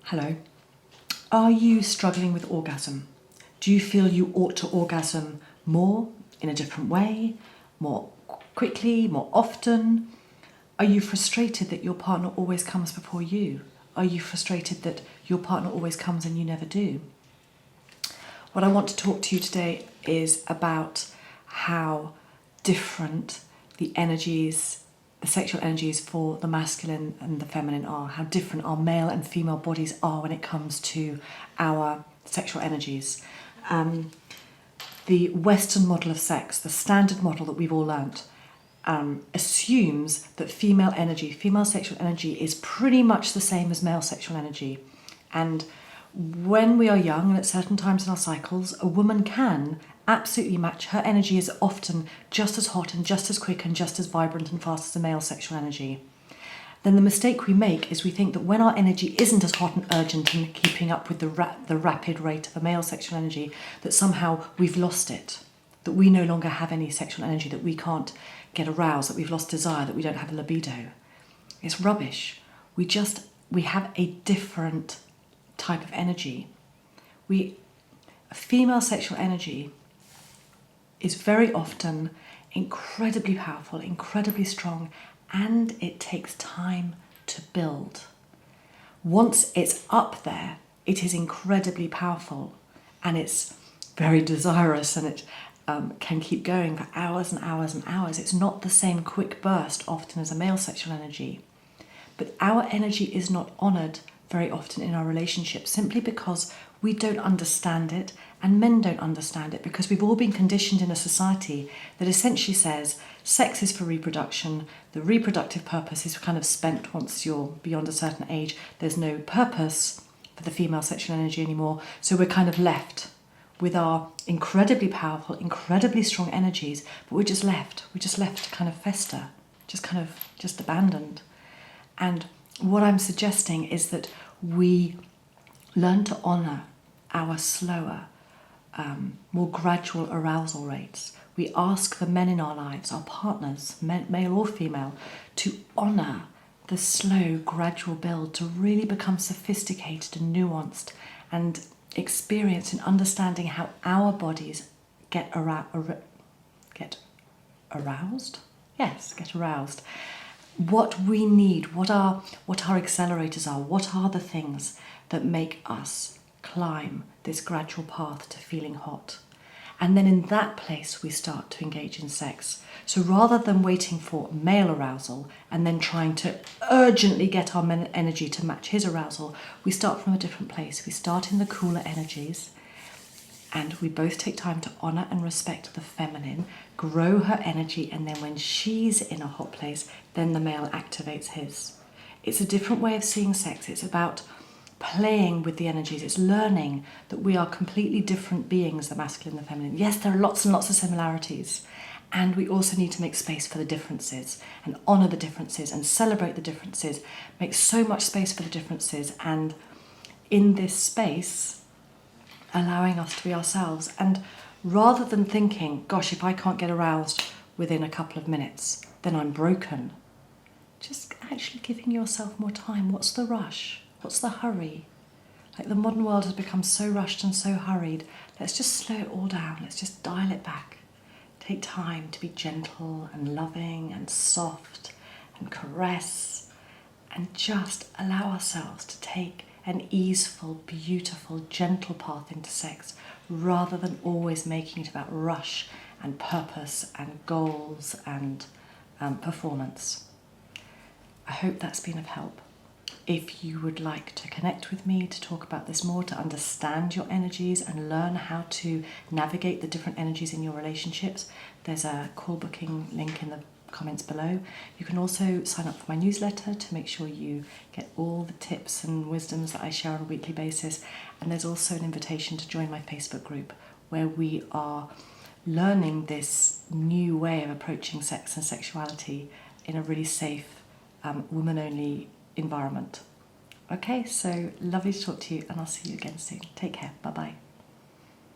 Hello. Are you struggling with orgasm? Do you feel you ought to orgasm more, in a different way, more quickly, more often? Are you frustrated that your partner always comes before you? Are you frustrated that your partner always comes and you never do? What I want to talk to you today is about how different the energies, the sexual energies for the masculine and the feminine are, how different our male and female bodies are when it comes to our sexual energies. The Western model of sex, the standard model that we've all learnt, assumes that female energy, female sexual energy is pretty much the same as male sexual energy. And when we are young and at certain times in our cycles, a woman can absolutely match. Her energy is often just as hot and just as quick and just as vibrant and fast as the male sexual energy. Then the mistake we make is we think that when our energy isn't as hot and urgent and keeping up with the rapid rate of a male sexual energy, that somehow we've lost it, that we no longer have any sexual energy, that we can't get aroused, that we've lost desire, that we don't have a libido. It's rubbish. We have a different type of energy. A female sexual energy is very often incredibly powerful, incredibly strong, and it takes time to build. Once it's up there, it is incredibly powerful and it's very desirous, and it can keep going for hours and hours and hours. It's not the same quick burst often as a male sexual energy. But our energy is not honoured very often in our relationships simply because we don't understand it, and men don't understand it, because we've all been conditioned in a society that essentially says sex is for reproduction, the reproductive purpose is kind of spent once you're beyond a certain age, there's no purpose for the female sexual energy anymore, so we're kind of left with our incredibly powerful, incredibly strong energies, but we're just left to kind of fester, just abandoned. And what I'm suggesting is that we learn to honour our slower, more gradual arousal rates. We ask the men in our lives, our partners, male or female, to honour the slow, gradual build, to really become sophisticated and nuanced and experienced in understanding how our bodies get aroused. Yes, get aroused. What we need, what our accelerators are, what are the things that make us climb this gradual path to feeling hot. And then in that place we start to engage in sex. So rather than waiting for male arousal and then trying to urgently get our energy to match his arousal, we start from a different place. We start in the cooler energies, and we both take time to honour and respect the feminine, grow her energy, and then when she's in a hot place, then the male activates his. It's a different way of seeing sex. It's about playing with the energies. It's learning that we are completely different beings, the masculine and the feminine. Yes, there are lots and lots of similarities, and we also need to make space for the differences and honour the differences and celebrate the differences, make so much space for the differences, and in this space allowing us to be ourselves. And rather than thinking, gosh, if I can't get aroused within a couple of minutes, then I'm broken, just actually giving yourself more time. What's the rush? What's the hurry? Like, the modern world has become so rushed and so hurried. Let's just slow it all down. Let's just dial it back. Take time to be gentle and loving and soft and caress, and just allow ourselves to take an easeful, beautiful, gentle path into sex, rather than always making it about rush and purpose and goals and performance. I hope that's been of help. If you would like to connect with me to talk about this more, to understand your energies and learn how to navigate the different energies in your relationships, there's a call booking link in the comments below. You can also sign up for my newsletter to make sure you get all the tips and wisdoms that I share on a weekly basis. And there's also an invitation to join my Facebook group, where we are learning this new way of approaching sex and sexuality in a really safe, woman-only environment. Okay, so lovely to talk to you, and I'll see you again soon. Take care. Bye-bye.